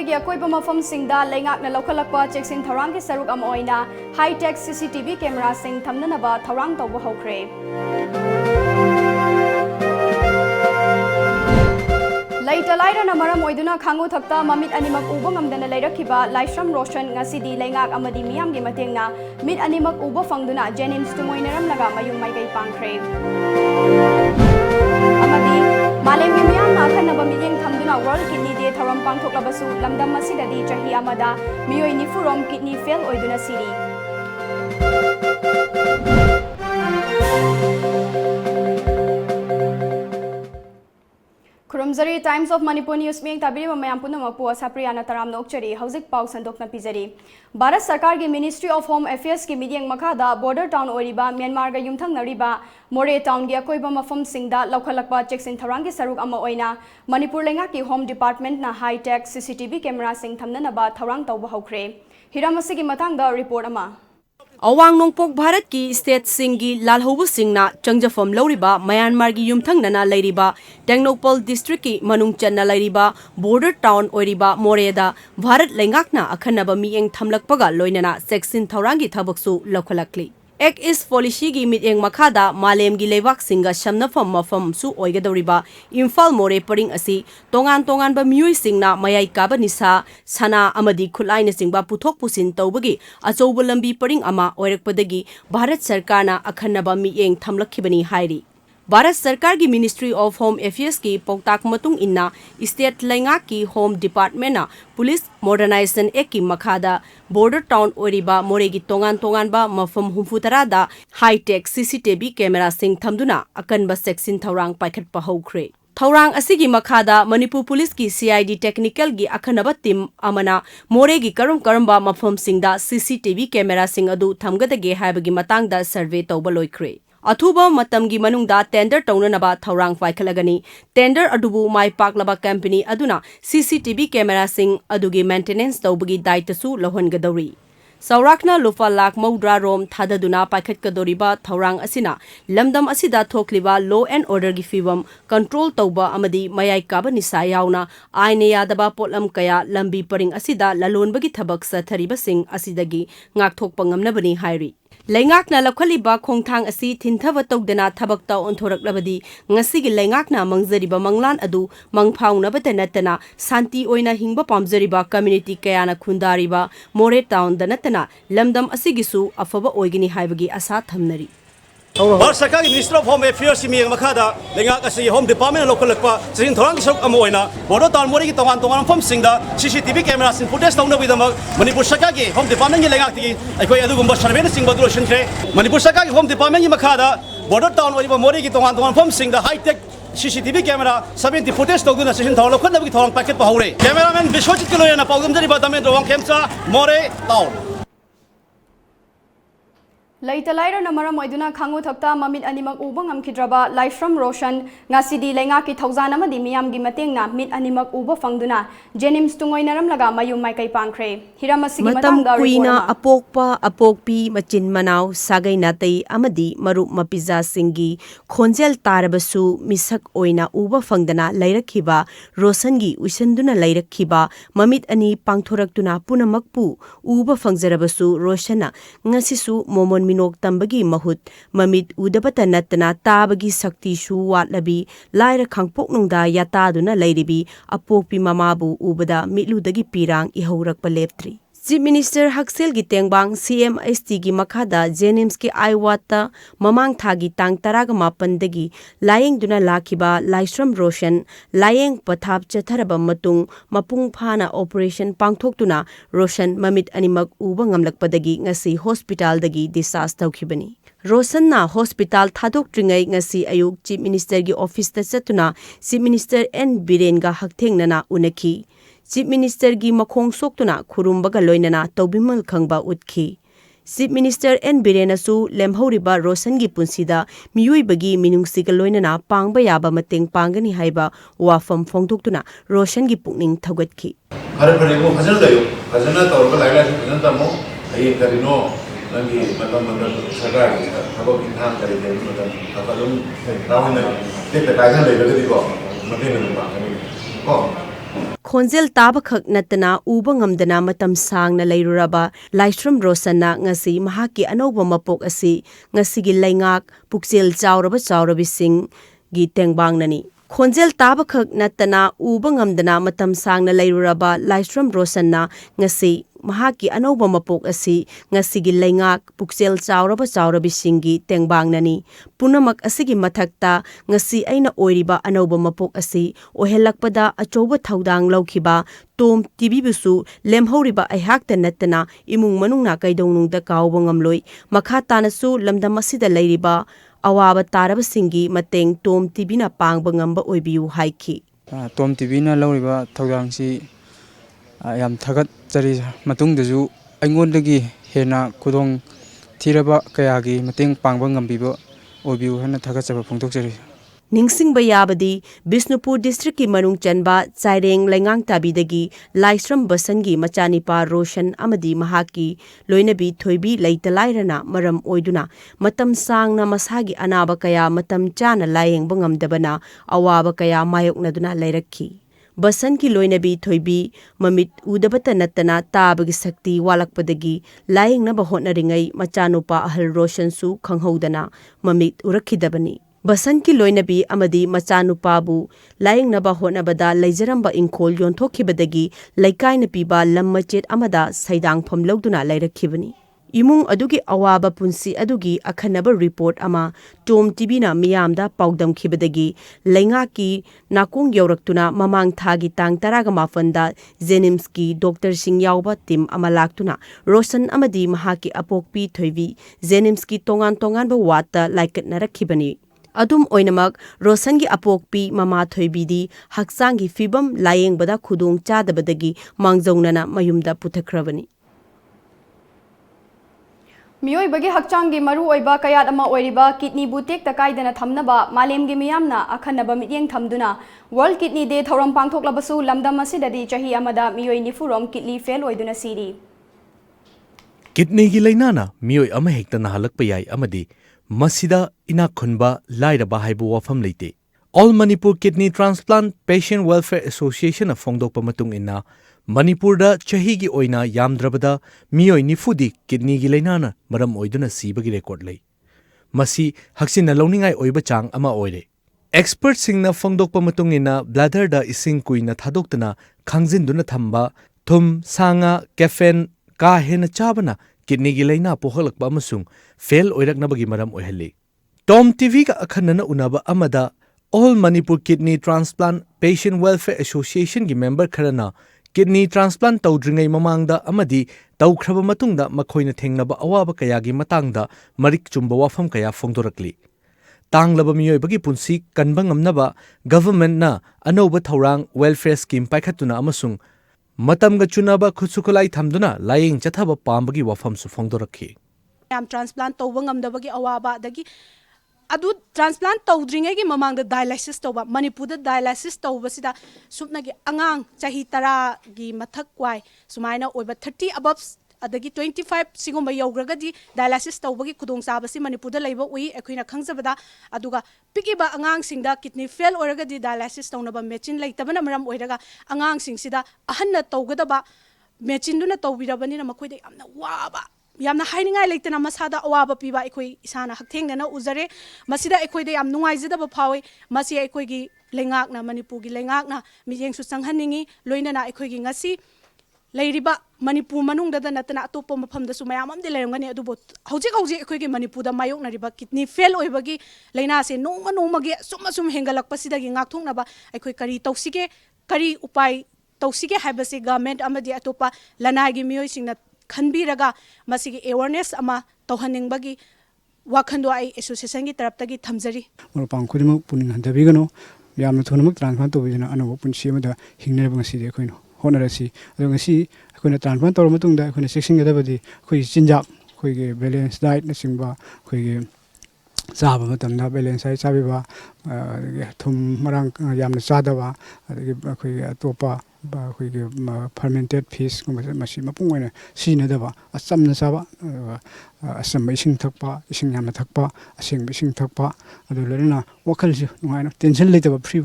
gi akoi ba mafam singda lengak na lokhalakpa cheksin thorang ki saruk am oina high tech CCTV camera sing thamna na ba thorang tawba hokre Laita laira na maram oiduna khangu thakta mamit animak uba ngamdana lairakhiba Laishram Roshan ngasidi lengak amadi miyam gi matengna mit animak uba fangduna Jenims tumoinaram laga mayung mai kai pangkhre amadi malem gi miyam na khanaba miyeng thamduna World Kidney Day tharam pangthoklabasu lamdam asidadi chahi amada miyoi nifurom kidney fail oiduna siri Kurumzari Times of Manipur News Ming tabiri mayam punamapu ASHAPRIYA na taram nokchari hauzik paw sandok na pizari Bharat Sarkar gi Ministry of Home Affairs ki midyeng makhada border town oriba Myanmar ga yumthang nariba More town gi akoiba mafam singda lokhalakpa cheksin tharang gi saruk ama oina Manipur lenga ki Home Department na high tech CCTV camera sing thamna na ba tharang tawba hokre hiramasi gi matang da report ama Awang nongpok Bharat ki state singi lalhobu singna changjafam loriba Myanmar gi yumthang nana lairiba Tengnopal district ki manung channa lairiba border town oiriba Moreda Bharat lengakna akhanaba mieng thamlakpaga loinana section thaurangi thabaksu lokhalakli Ek is policy gi mityeng makhada malem gi lewak singa shamnafam mafam su oigadoriba Imphal More paring asi tongan ba miyoi singna mayai kaba nisa sana amadi khulaina singba puthok pusin tawbagi achouba lambi paring ama oirakpadagi Bharat Sarkarna akhanaba miyeng thamlakhibani hairi Bharat Sarkar ki Ministry of Home Affairs ki pautak matung inna state lenga ki Home Department na Police Modernization Act ki makhada border town oriba moregi tongan ba mafam humfutara da high tech CCTV camera sing thamduna akanba section thaurang paikhat pa hokre Thaurang asigi makhada Manipur Police ki CID technical gi akhanaba team amana moregi karamba mafam singda CCTV camera sing adu thamgadage haibagi matangda survey tawba loikre Athuba matamgi manungda tender taunanaba thaurang paikhalagani tender adubu mai paklaba company aduna CCTV camera sing adugi maintenance tawbagi daitasu lohongadori Saurakna lufa lak maudra rom thadaduna paikhatkadoriba thaurang asina lamdam asida thokliba law and order gi fibam control tawba amadi mayai kaba nisa yauna aine yadaba potlam kaya lambi paring asida lalonbagi thabak sathariba sing asidagi ngakthokpa ngamnabani hairi Lengakna lakhaliba khongthang asi thinthawa tawdana thabakta onthoraklabadi ngasigi lengakna mangjariba manglan adu mangphaunabata natana santi oina hingba pamjariba community kayana khundariba More town da natana lamdam asigisu afaba oigini haibagi asa thamnari Bharat Sarkar ki Ministry of Home Affairs mi makhada lengak asi Home Department lokhalakpa sin thorang sok amoina border town mori ki tongan phom singda CCTV camera sin footage tawna bidama Manipur Sarkar ki Home Department ki lengak ti aikoi adugumba survey na singba duloshin thre Manipur Sarkar ki Home Department ki makhada border town oriba mori ki tongan phom singda high tech CCTV camera 70 footage tawduna sin thorang lokhalna bi thorang packet pa hore cameraman Vishwajit kiloyana pawgam jari ba damen rawang khemcha More town Laita laira na maram oiduna khangu thakta mamit animak uba ngamkidraba Laishram Roshan ngasidi lenga ki thousand amadi miyam gi matengna mit animak uba fangduna Jenims tungoinaram laga mayum mai kai pangkhre hiramasi gi matang da kuina apokpa apokpi machin manau sagai natai amadi marup mapiza singi khonjel tarabasu misak oina uba fangdana lairakhiba Roshan gi uisanduna lairakhiba mamit ani pangthoraktuna punamakpu uba fangzarabasu Roshana ngasisu momon minok tambagi mahut mamit udabata natana tabagi sakti shu watlabi laira khangpok nungda yataduna lairibi apokpi mamabu ubada mitludagi pirang ihaurakpa leptri Chief Minister Haksel gi tengbang CMST gi makhada Jenims ki Aiwata mamang thagi tang taraga mapandagi layeng duna lakhiba Laishram Roshan layeng pathap chatharaba matung mapung phana operation pangthoktuna Roshan mamit animak uba ngamlakpadagi ngasi hospital dagi discharge tawkhibani Roshan na hospital thadok tringai ngasi ayuk Chief Minister gi office ta chatuna Chief Minister N Biren ga haktheng unaki Chief Minister gi makhong soktuna khurumbaga loinana tawbimal khangba utkhi Chief Minister N Biren asu lemhoriba Roshan gi punsida miyuibagi minungsiga loinana pangba yaba mateng pangani haiba wafam phongdoktuna Roshan gi pukning thagatki Har pharigo phajana layo phajana tawrba lagla phajana tamo ai karino nangi matam sarkar thabo ki tham kare de matam apalum rawina te ta kaja le lagadi ko mate na ba ko khonjel taba khak natana uba ngamdana matam sangna leiruraba Laistrom Rosanna ngasi mahaki anoba mapok asi ngasigi laingak pukchel chaurabising gi tengbangnani khonjel taba khak natana uba ngamdana matam sangna leiruraba Laistrom Rosanna ngasi mahaki anoba mapok asi ngasigi laingak pukchel chaurabisingi tengbangnani punamak asigi mathakta ngasi aina oiriba anoba mapok asi ohelakpada achoba thaudang laukhiba tom TV busu lemhoriba aihakta natana imung manungna kaidownungda kawba ngamloi makha tanasu lamdam asida leiriba awaba tarabasingi mateng tom TV na pangba ngamba oibiu haiki tom TV na lauriba thaudangsi yam thagat chari matungdaju aingondagi hena khudong thiraba kayagi mateng pangba ngambiba obiu hana thagat chaba phongtokjari ningsingba yabadi Bisnupur district ki manung chanba chaireng lengang tabidagi Laistrom Basangi machanipa Roshan amadi mahaki loinabi thoibi leitalairana maram oiduna matam sangna masagi anaba kaya matam chana layeng bangamdabana awaba kaya mayoknaduna leirakhi Basan ki loinabi thoibi mamit udabata natana tabagi sakti walakpadagi layeng na bahotna ringai machanupa ahal Roshan su khanghodana mamit urakhidabani Basan ki loinabi amadi machanupabu layeng na bahotnabada leijaramba ingkhol yonthokibadagi laikai na piba lammachet amada saidang phamlogduna leirakhibani imung adugi awaba punsi adugi akhanaba report ama tom TV na miyamda paudam khibadagi lainga ki nakung yauraktuna mamang thagi tang taraga mafanda Jenims ki Dr. Singh yauba team ama laktuna Roshan amadi mahaki apokpi thoivi Jenims ki tongan ba wata laikat narakhibani adum oinamak Roshan gi apokpi mama thoibidi haksangi fibam layeng bada khudong chadabadagi mangjaunana mayumda puthakhrabani मियोइबगे हक्चांगी मरु ओइबा कयात अमा ओइरिबा kidney boutique तकाइदना थमनबा मालेमगे मियामना अखनबा मियेंग थमदुना world kidney day थौरम पांगथोकलबसु लमदम असिददि चही अमदा मियोइ निफुरोम kidney fail ओइदुना सिरी kidney की लाइनाना मियोइ अमा हेक्ता नहालकपा याइ अमदि मसिदा इनाक खुनबा लाइरबा हाइबु वफम लेते all Manipur kidney transplant patient welfare association फोंगदोकपा मतुंग इन्ना मणिपुरदा चहीगी ओइना यामद्रबदा मियोइ निफुदी किडनी की लाइनाना मरम ओइदुना सीबगी रेकॉर्ड लई मसी हक्सिना लौनिंगाइ ओइबा चांग अमा ओइरे एक्सपर्ट सिंगना फोंगदोकपा मतुंग इन्ना ब्लैडरदा इसिंग कुइना थादोक्तना खांजिनदुना थंबा थुम सांगा कैफेन का हेना चाबना किडनी की लाइना पोहलकपा अमसुंग फेल ओइरकनबगी मरम ओइहल्ली टॉम टीवी का अखनना उनाबा अमदा all Manipur kidney transplant patient welfare association की मेंबर खरना किडनी ट्रांसप्लांट तौद्रिंगै ममांगदा अमदी तौख्रबा मतुंगदा मखोइना थेंगनबा अवाबा कयागी मतांगदा मरिक चुंबा वाफम कया फोंदोरकली तांगलबा मियोइबगी पुंसी कनबा ngamnaba गवर्नमेंटना अनौबा थौरांग वेलफेयर स्कीम पाइखतुना अमसुंग मतमगा चुनाबा खुसुखलाई थमदुना लायेंग चथाबा पामबगी वाफमसु फोंदोरखी याम ट्रांसप्लांट तौबा ngamdabagi awaba dagi adu transplant tawdringai gi mamang da dialysis tawba manipur da dialysis tawba sida supna gi angang chahi tara gi mathak kwai sumaina oiba 30 above adagi 25 sigomba yograga di dialysis tawba gi khudong saba si manipur da leiba ui ekhoina khangjabada aduga pikiba angang singda kidney fail oraga di dialysis tawnaba machine leitabana maram oiraga angang sing sida ahanna tawgadaba machine duna tawbirabani na makoida yamna waba yamna hainingai leitana masada awaba piba ekoi isana hakthengna uzare masida ekoide yam nungaijada ba phawi masi ekoi gi lengakna manipur gi lengakna miyengsu sanghaningi loinana ekoi gi ngasi leiriba manipur manungda da natana atopa mafamda su mayam amde lerangani adubo hojik ekoi gi manipur da mayokna riba kidney fail oibagi leina se noma gi sum hengalak pasida gi ngakthongna ba ekoi kari tausige kari upai tausige haibase government amadi atopa lanai gi miyoi singna खनबीरगा मसिगी awareness अमा तौहनिंगबगी वाखंदो आई association की तरफ तगी थमजरी मरपांग खुदिम पुनिंग हंदबिगनो यामना थोनमक ट्रांसप्लांट तोबिजना अनबो पुनसी अमदा हिंगनेब ngasi de khoino होनरसी अदो ngasi अखोना ट्रांसप्लांट तौर मतुंगदा अखोना सेक्सिंगदबदी खोइ चिंजाक खोइगे बैलेंस डाइट न सिंगबा खोइगे चाबा मतमना बैलेंस आई चाबिबा थुम मरांग यामना चादबा अदगी खोइगे अतोपा खोइगे फर्मेंटेड फिश गुमसे मसी मपुंग ओइना सिनदबा असमना चाबा असम इसिंग थकपा इसिंग यामना थकपा असिंग इसिंग थकपा अदो लरना वखलसु नुगाइना टेंशन लेतबा फ्री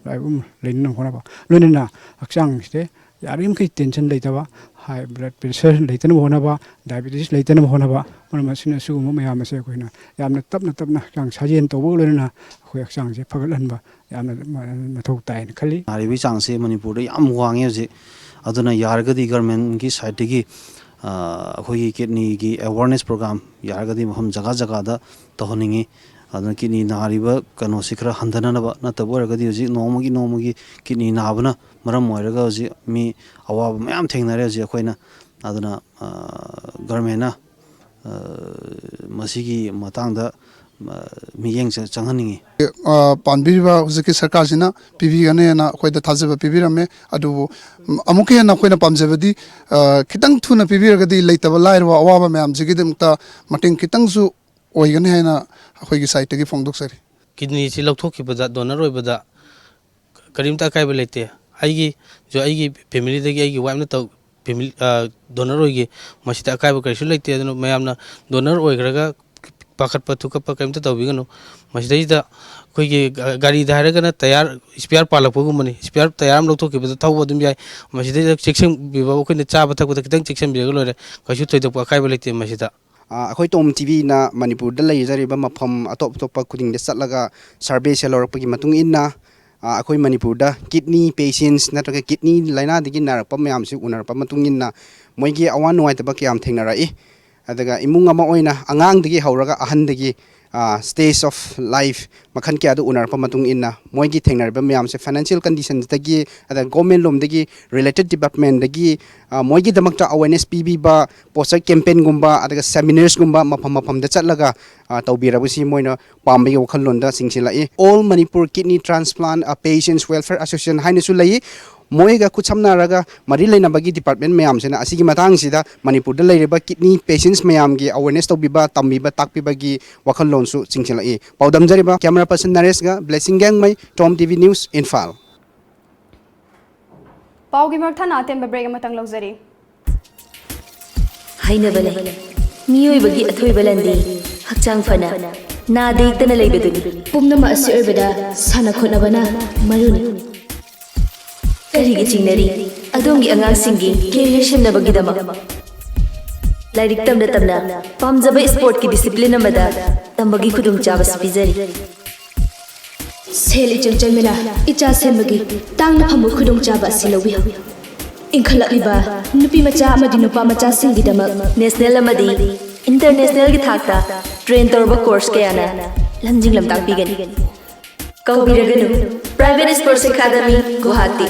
लेना होना लोनना हक्चांग से यारिम कई टेंशन लेता हाई ब्लड प्रेशर लेते होना डायबिटीज लेते होना मरम सुगम मैम से अखोना तपना तपना हक्चांग साजेन तब लोनना अखोई हक्चांग से फगलहनबा मथौ ताई खली नारीबी चांग से मणिपुर याम वांगे हजे अदुना यारगदी गवर्नमेंट की साइड की अखोई किडनी की अवेयरनेस प्रोग्राम यारगदी हम जगह जगह दा तहनिंगी अदुना किडनी नारीब कनो से खरा हंदननब नतब ओरगदी हजे नोमगी किडनी नाबना मरम ओरगा हजे मी अवाब मयाम थेंगनरे हजे अखोइना अदुना गवर्नमेंट मसीगी मतंगदा मियेंग चंगहनिंगी पानबीबा हुजकी सरकार सिना पीबीगने ना अखोइदा थाजबा पीबीरमे अदुबो अमुके ना अखोइना पामजबदी खितंग थुना पीबीरगदी लेतबा लाइरवा अवाबा मयाम जिगिदमता मटिंग खितंगसु ओइगने हैना अखोइगी साइटगी फोंदोकसरी किडनी से लौथोखिबदा डोनर ओइबदा करीमता कायबा लेते आइगी जो आइगी फैमिली दगी आइगी वाइमना तो फैमिली डोनर ओइगी मसिदा कायबा करिसु लेते अदुनो मयामना डोनर ओइग्रगा पाखत पथुकप करीमता तौबिगनो मसिदा अखोइगी गाड़ी धारगना तैयार स्पेयर पालकपगुमनी स्पेयर तैयार लौथोखिबदा थौबा दुम याय मसिदा चेक्सन बिबा अखोइना चाबा थकबदा खितंग चेक्सन बिरगा लोरे कइसु थोइदोपा कायबा लेते मसिदा अखोई टॉम टीवी ना मणिपुर द लेजरिबा मफम अतोप अतोप खुदिंग चलगा सर्वे से लौरपगी मतुंग इन्ना अखोई मणिपुर द किडनी पेशेंट्स नत्रगा किडनी लाइना दगी नारप मयाम से उनरप मतुंग इन्ना मोइगी अवा नुवाइतबा क्याम थेंगनराई अदगा इमुंग अमा ओइना अंगांग दगी हौरगा अहन दगी स्टेज ऑफ लाइफ मखन क्या उनरप मतुंग इन्ना मोइगी थेंगनरबा मयाम से फाइनेंशियल कंडीशन दगी अदा गवर्नमेंट लोम दगी रिलेटेड डिपार्टमेंट दगी मोइगी दमकता अवेयरनेस पीबीबा पोस्टर कैंपेन गुम्बा अदगा सेमिनार्स गुम्बा मफम मफम द चलगा तौबीरबसी मोइना पामबी वखललोंदा सिंगसिलाई all Manipur kidney transplant patients welfare association हाइनसु लई मोइगा कुछमनारगा मरी लेनाबगी डिपार्टमेंट मैम से असिगी मतंगसिदा मणिपुर द लेरिबा किडनी पेशेंट्स मैम की अवेयरनेस तौबीबा तंबीबा ताकपीबगी वखललोंसु सिंगसिलाई पौदमजरिबा कैमरा पर्सन नरेशगा Blessing Gangmei Tom TV news Imphal पाउगी मरथाना अतेंबा ब्रेक अमतंग लौजरी हाइनबले मियोइबगी अथोइबा लंदी हक्चांग फना नादेक्तना लेबदुनी पुमनमा असि ओइबदा साना खोनबना मरुनी करिगे चिंगनरी अदोंगी अंगांसिंगी कैरियर सेमनबगीदमा लाइरिक तमना तमना पामजबा स्पोर्ट की डिसिप्लिन अमदा तंबगी खुदुम चाबस पिजरी सेल इचंचलमेना इचा सेमबगी तांगना फमु खुदुम चाबा सिलौबी इंखलक्लिबा नुपी मचा अमदी नुपा मचा सिंगीदमक नेशनल अमदी इंटरनेशनल की थाकता ट्रेन तौरबा कोर्स कयाना लमजिंग लमताकपीगनी कौबीरगनु प्राइवेट स्पोर्ट्स एकेडमी गुवाहाटी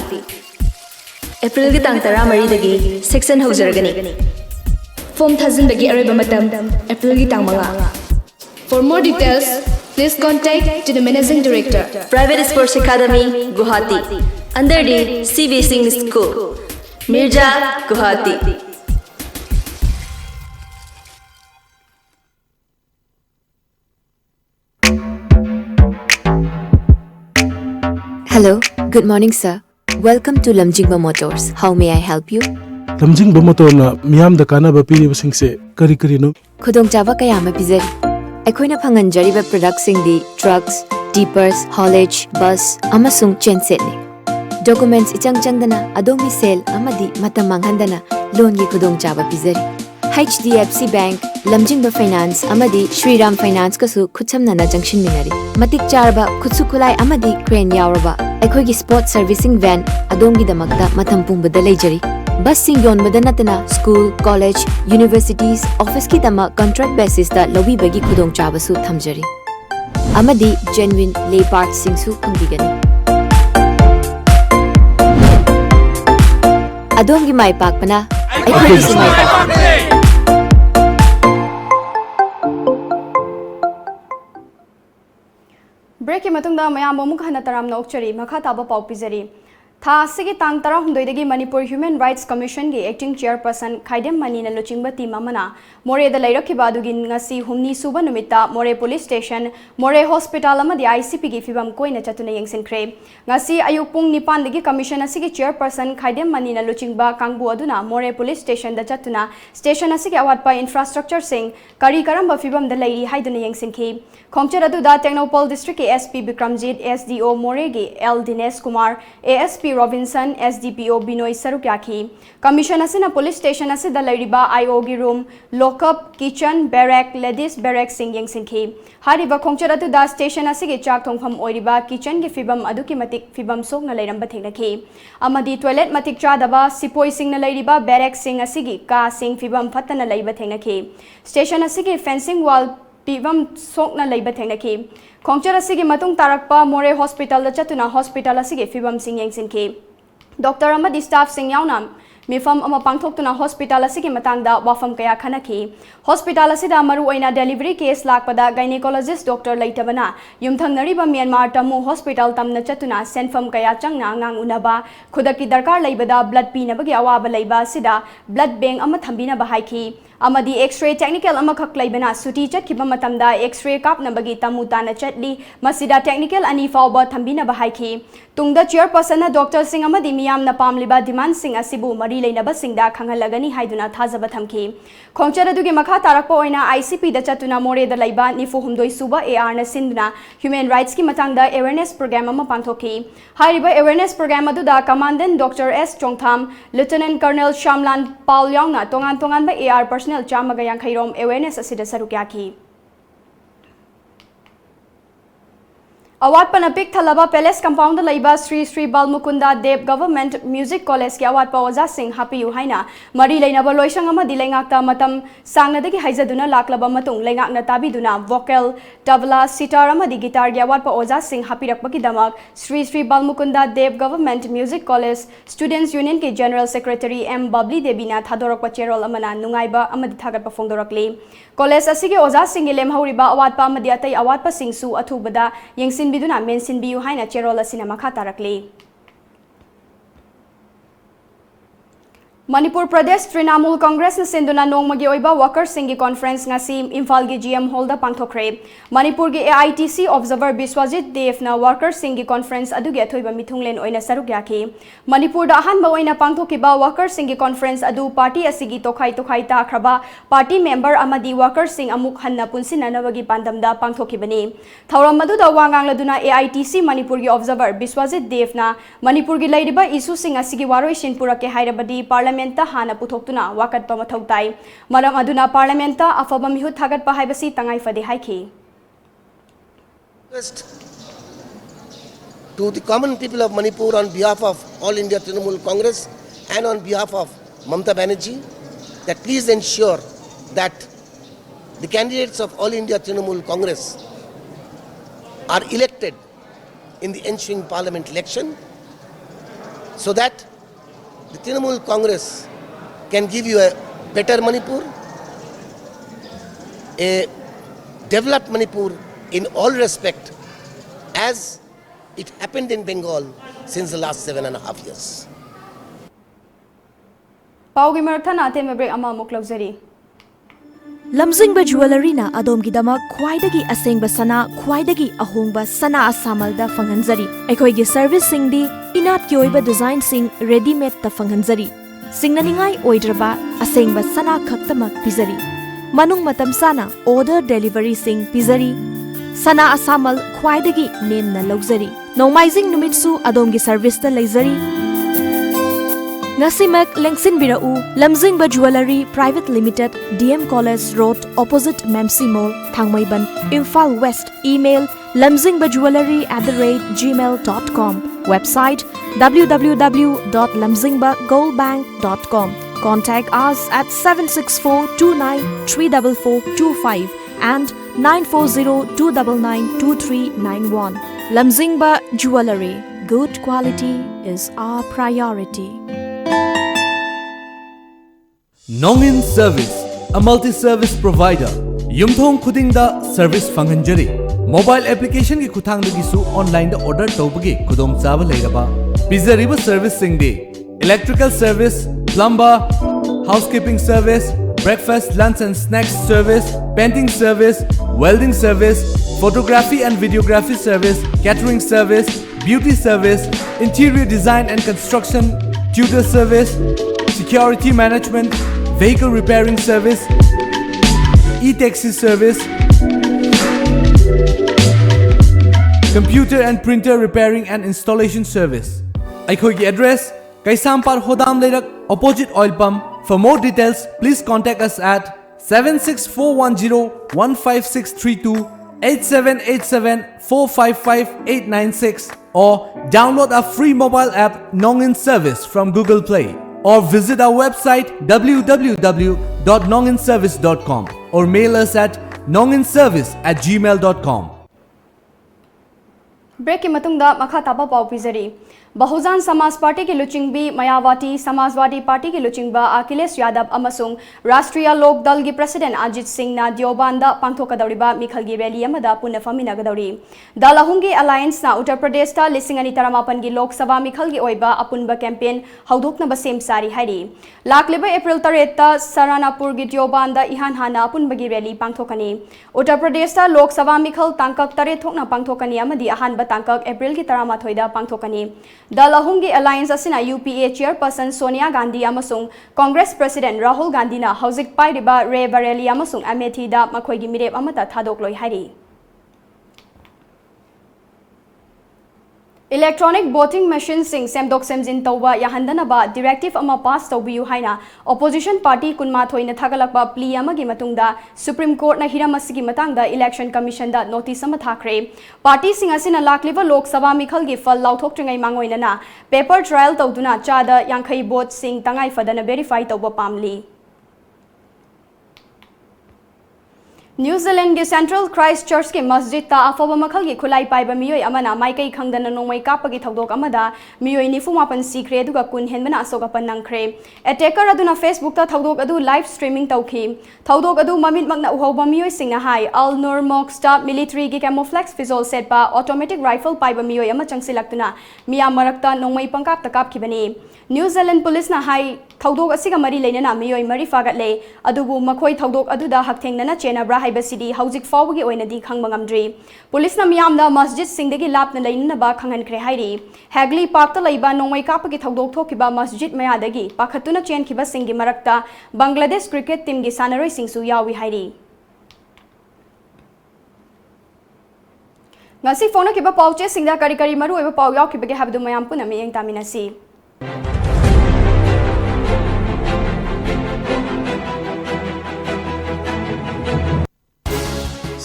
अप्रैल की तांग 13 सेक्शन हौजरगनी फॉर्म थाजिनबगी अरेबा मतम अप्रैल की तांग 5 for more details please contact to the managing director private sports academy Guwahati under the CV Singh school Mirza Guwahati Hello, good morning sir. Welcome to Lamjingba Motors. How may I help you? Lamjingba Motors na miyam da kana ba piri basing se kari no. Khudong chaba kaya ma pizari. Aikoina phanganjari ba products sing di trucks, tippers, haulage, bus, amasung genset ne. Documents ichang changdana adomi sale amadi matam manghandana loan gi khudong chaba pizari. HDFC Bank, Lamjingba Finance amadi Shriram Finance kasu khutsamna na junction minari. Matik charba khutsu kulai amadi crane yauraba. Aikoi gi sport servicing van adongi damakta matam pungbada leijari. Bus sing yon madanatana school, college, universities, office ki dama contract basis da lobi bagi khudong chaba su thamjari. Amadi genuine lay parts sing su pungbigani. Adongi mai pakpana aikoi gi mai pakpana. Break के मतुंगदा मयाम अमुक हना तराम नोकचरी मखा ताबा पाउ पिजरी Tha asigi tang tarahumdoidagi Manipur Human Rights Commission gi acting chairperson Khaidem Mani na luchingba team amana More da lairakiba adugi ngasi humni suba numitta More police station More hospital amadi ICP gi fibam koina chatuna yengsinkre ngasi ayuk pung 9 dagi commission asigi chairperson Khaidem Mani na luchingba kangbu aduna More police station da chatuna station asigi awatpa infrastructure sing kari karamba fibam da lairi haiduna yengsinki khongcher adu da Technopole district ki SP Bikramjit SDO More gi L Dinesh Kumar ASP Robinson SDPO Binoy Sarukyaki Commission asina police station asida lairiba IO gi room lockup kitchen barrack ladies barrack singyeng sinki hariba khongchara tu da station asigi chak thongpham oiriba kitchen gi fibam aduki matik fibam sok na lairamba thenaki amadi toilet matik chadaba sipoi sing na lairiba barrack sing asigi ka sing fibam phatana laiba thenaki station asigi fencing wall fibam sok na laiba thenaki khongchara asigi matung tarakpa More hospital da chatuna hospital asigi fibam singyeng sinki doctor amadi staff sing yauna mifam ama pangthokuna hospital asigi matangda wafam kaya khanaki hospital asida maru oina delivery case lakpada gynecologist doctor leitabana yumthangnariba Myanmar tamu hospital tamna chatuna senfam kaya changna ngang unaba khudaki darkar leibada blood pinabagi awaba leiba sida blood bank ama thambina bahaiki amadi x-ray technical ama khak leibana suti chatkiba matamda x-ray kapnabagi tamu tana chatli masida technical ani fawba thambina bahaiki tungda chairperson doctor sing amadi miyam na pamliba demand sing asibu mari leinaba singda khangalagani haiduna thajaba thamki khongchara dugi makha tarakpa oina ICP da chatuna More da laiba nifu humdoi suba AR na sinduna human rights ki matangda awareness program ama pangthoki hariba awareness program adu da commandant Dr S Chongtham Lieutenant Colonel Shamlan Paul yauna tongan ba AR personnel chamaga yankhairom awareness asida sarukyaki Award Panapik Thalaba Palace Compound Laiba Sri Balmukunda Dev Government Music College ki award Pawaja Singh Happy Haina Mari Lainaba Loisang ama di lengakta matam sangnadagi haizaduna laklaba matung lengakna tabiduna vocal tabla sitar ama di guitar ki award Pawaja Singh Happy rakpaki damak Sri Balmukunda Dev Government Music College Students Union ki General Secretary M Babli Debina Thadorakpa Cherol amana nungaiba amadi thagatpa fongdorakli College asigi Oja Singh ki lemhauriba award pa amadi atai award pa Singsu athubada yengsin biduna mensin biu haina cherol asina makha tarakli Manipur Pradesh Trinamool Congress na sinduna nongmagi oiba workers singi conference ngasi Imphal gi GM Hall da pangthokre Manipur gi AITC Observer Biswajit Dev na workers singi conference adugi athoiba mithunglen oina sarukyaki Manipur da ahan ba oina pangthokiba workers singi conference adu party asigi tokhai ta khraba party member amadi workers sing amuk hanna punsina nabagi pandamda pangthokibani thauram adu da wangang laduna AITC Manipur gi Observer Biswajit Dev na Manipur gi lairiba issue sing asigi waroi shinpura ke hairabadi parliament hana puthokuna wakat pa mathau tai maram aduna parliament afaba mihu thagat pa haibasi tangai fade haiki to the common people of Manipur on behalf of All India Trinamool Congress and on behalf of Mamata Banerjee that please ensure that the candidates of All India Trinamool Congress are elected in the ensuing parliament election so that the Trinamool Congress can give you a better Manipur, a developed Manipur in all respect as it happened in Bengal since the last 7.5 years. Paugi Marathana Teme break ama muklauzari Lamjingba Jewelry na adom-gidamak khwaidagi asengba sana khwaidagi ahongba sana asamalda fanghanjari aikhoigi service singdi inat ki oiba design sing ready made ta fanghanjari singnaningai oidraba asengba sana khaktamak pizari manung matam sana order delivery sing pizari sana asamal khwaidagi nemna logzari nomaizing numitsu adomgi service ta leizari Ngasimak Lengsin Birau, Lamjingba Jewelry Private Limited, DM College Road, opposite Memsi Mall, Thangmaiban, Imphal West. Email lamjingbaJewelry@gmail.com. Website www.lamjingbagoldbank.com. Contact us at 764293445 and 940-299-2391. Lamjingba Jewelry. Good quality is our priority. Nongin Service, a multi-service provider. Yumthong khudingda service fanghanjari. Mobile application ki khuthangdagisu online da order tawbagi khudong chaba leiraba. Pizariba service singdi. Electrical service, plumber, housekeeping service, breakfast, lunch and snacks service, painting service, welding service, photography and videography service, catering service, beauty service, interior design and construction, tutor service, security management, vehicle repairing service, e-taxi service, computer and printer repairing and installation service. Aikoigi address Kaisampar Hodam Lerak opposite oil pump. For more details, please contact us at 76410-15632, 8787-455-896 or download our free mobile app Nongin Service from Google Play or visit our website www.nonginservice.com or mail us at nonginservice@gmail.com. Break की मतुंगदा मखा ताबा पाव पिजरी Bahujan Samaj party की लुचिंगबी Mayawati Samajwadi party की लुचिंगबा अखिलेश यादव अमसुंग राष्ट्रीय लोक दल की president Ajit Singh ना दियोबानदा पांथोकदौरिबा मिखल की रैली अमदा पुनः फमिनगदौरी दल अहुंगी अलायंस ना उत्तर प्रदेश ता 2018 की लोकसभा मिखल की ओइबा अपुनबा कैंपेन हौदोकनबा सेम सारी हाइरी लाकलिबा अप्रैल 3 ता सरानापुर की दियोबानदा इहान हाना अपुनबा की रैली पांथोकनी उत्तर प्रदेश ता लोकसभा मिखल तांकक 3 थोकना पांथोकनी अमदी अहानबा तांकक अप्रैल की 13 दा पांथोकनी दल अहुंगी अलायंस असिना यूपीए चेयरपर्सन सोनिया गांधी अमसुंग कांग्रेस प्रेसिडेंट राहुल गांधी ना हौजिक पाइरिबा रे बरेली अमसुंग अमेठी दा मखोइगी मिरेप अमता थादोकलोइ हाइरी इलेक्ट्रॉनिक वोटिंग मशीन सिंग सेमदोक सेमजिन तौबा याहंदनबा डायरेक्टिव अमा पास तौबियु हाइना ऑपोजिशन पार्टी कुनमाथोइना थागलकबा प्ली अमगी मतुंगदा सुप्रीम कोर्ट ना हिरम असिगी मतंगदा इलेक्शन कमीशन दा नोटिस अमा थाखरे पार्टी सिंग असिना लाकलिबा लोकसभा मिखल की फल लाउथोक्ट्रिंगै मांगोइना पेपर ट्रायल तौदुना चादा यांखै वोट सिंग तंगाई फदना वेरीफाई तौबा पामली न्यूजीलैंड के सेंट्रल क्राइस्ट चर्च के मस्जिद ता अफब मखल की खुलाई पाइबा मियोय अमना माइकई खंगदन नोंमै कापगी थौदोक अमदा मियोय 94 सीखरे दुगा कुन हेनबना असोगपन नंखरे अटैकर अदुना फेसबुक ता थौदोक अदु लाइव स्ट्रीमिंग तौखी थौदोक अदु ममित मगना उहौबा मियोय सिंगना हाई अल नूर मॉक्सटा मिलिटरी की कैमोफ्लेक्स फिजोल सेटपा ऑटोमेटिक राइफल पाइबा मियोय अमा चंगसिलक्तुना मिया मरक्ता नोंमै पंकाप तकापखिबनी न्यूजीलैंड पुलिस ना हाई थौदोक असिगा मरी लेना मियोय मरी फागतले अदुबु मखोय थौदोक अदुदा हकथेंगना चेनाब्रा हाइबसिदी हौजिक फावगी ओइनदी खंगबा ngamdri पुलिस ना मियामदा मस्जिद सिंगदगी लापना लेनबा खंगनख्रे हाइरी हैगली पार्क लैबा नोंमै कापगी थौदोक थोकिबा मस्जिद मयादगी पाखतुना चेनखिबा सिंगी मरक्ता बांग्लादेश क्रिकेट टीम की सानरोय सिंगसु यावी हाइरी ngasi phone kiba pauche singda kari kari maru eba pau yaw kibage habdu mayam puna miyeng taminasi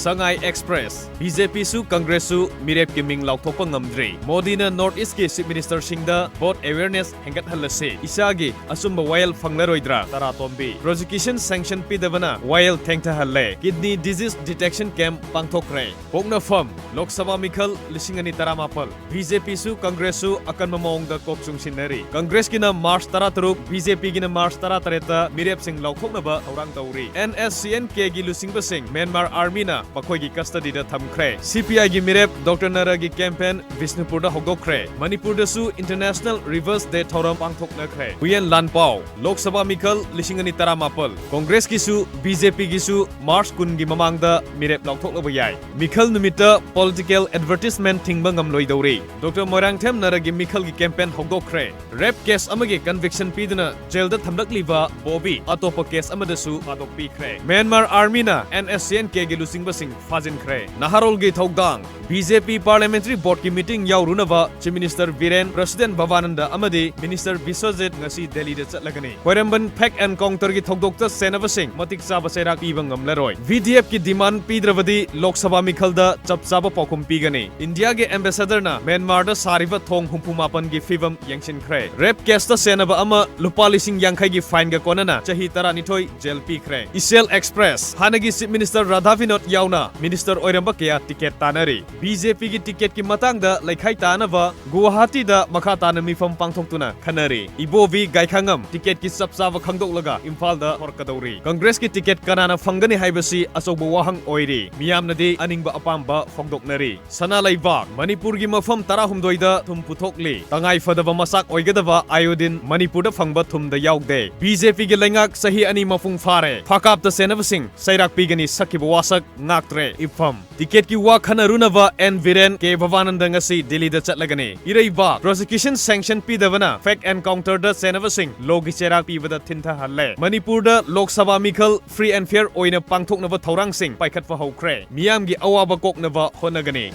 Sangai Express BJP su Congress su mirep ki ming laukthokpa ngamdri Modi na North East ki Chief Minister singda vote awareness hengat halase isagi asumba wile phanglaroidra tara tombi prosecution sanction pidavana wile thengtha halle kidney disease detection camp pangthokre pokna form Lok Sabha mikhal lisingani taramapal BJP su Congress su akan mamong da kopsung sinari Congress kina March taratruk BJP kina March taratareta mirep sing laukthokna ba aurang tauri NSCNK gi lusingba sing Myanmar Army na Pakoigi custody da thamkre CPI gi mirep Dr Nara gi campaign Visnupur da hogdokre Manipur da su international reverse day thoram pangthokna kre Huyen Lanpao Lok Sabha mikhal lisingani taramapal Congress ki su BJP gi su March kun gi mamang da mirep laukthokla ba yai mikhal numita political advertisement thingba ngamloi dori Dr Morangthem Nara gi mikhal gi campaign hogdokre rape case amagi conviction pidna jail da thamlakliba Bobby atopa case amada su adok pikre Myanmar Army na NSCNK gi lusingba Fazin Kre Naharol gi thogdang BJP Parliamentary Board ki meeting yaurunava Chief Minister Viren President Bhavananda amadi Minister Biswajit ngasi Delhi da chatlagani Koiramban Pack and Counter gi thogdokta Senava Singh matik chaba sairak piba ngamlaroi VDF ki demand pidravadi Lok Sabha mikhalda chap chaba paukum pigani India ge ambassador na Myanmar da sariba thong humpumapan gi fibam yangsin khre rape case ta Senava ama lupa lising yangkhai gi fine ga konana chahi 12 jail pikre Isel Express hanagi Chief Minister Radha Vinod yauna minister oiramba kaya ticket tanari BJP gi ticket ki matang da laikhai tanava Guwahati da makha tana mifam pangthoktuna khanari ibovi gaikhangam ticket ki sapsava khangdok laga Imphal da horkadori Congress ki ticket kanana fangani haibasi asoba wahang oiri miyamnadi aningba apamba fogdoknari sana laibak Manipur gi mafam tarahumdoi da thum puthokli tangai fadaba masak oigadaba iodine Manipur da fangba thum da yaugde BJP gi lengak sahi ani mafung fare phakap da senavasing sairak pigani sakiba wasak ngaktre ifam ticket ki wa khanarunava N Viren ke Bhavananda ngasi Delhi da chatlagani iraiba prosecution sanction pidavana fake encounter da senavasing logi cherak pibada thintha halle Manipur da Lok Sabha mikhal free and fair oina pangthoknaba thaurang sing paikhatwa hokre miyam gi awaba koknaba honagani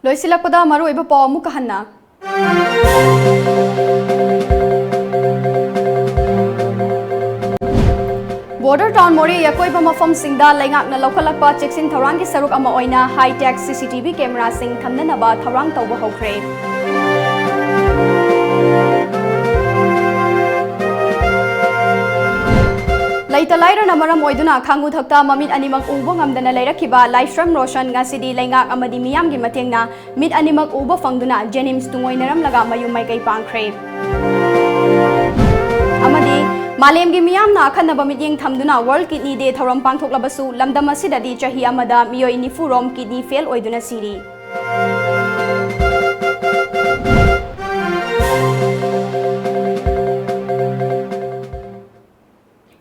Loisilakpada maruiba paw mukahanna Border Town Mori yakoiba mafam singda laingak na lokalakpa cheksin tharang ki saruk ama oina high tech CCTV camera sing thamnanaba tharang tawba hokre Laita laira na maram oiduna khangu thakta mamit animak ubo ngamdana lairakhiba livestream roshan ngasidi laingak amadi miyam gi matengna mit animak ubo fangduna Jenims tungoinaram laga mayumai kai pangkhre amadi Malem gi miyam na akhanaba mityeng thamduna World Kidney Day thoram pangthoklabasu lamdam asidadi chahi amada miyoi nifurom kidney fail oiduna siri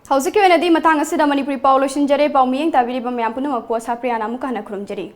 Hausa ki wenadi matang asida Manipuri Paulo Shinjare pau miyeng tabiri ba mayam punamak po ASHAPRIYA na mukana khurumjari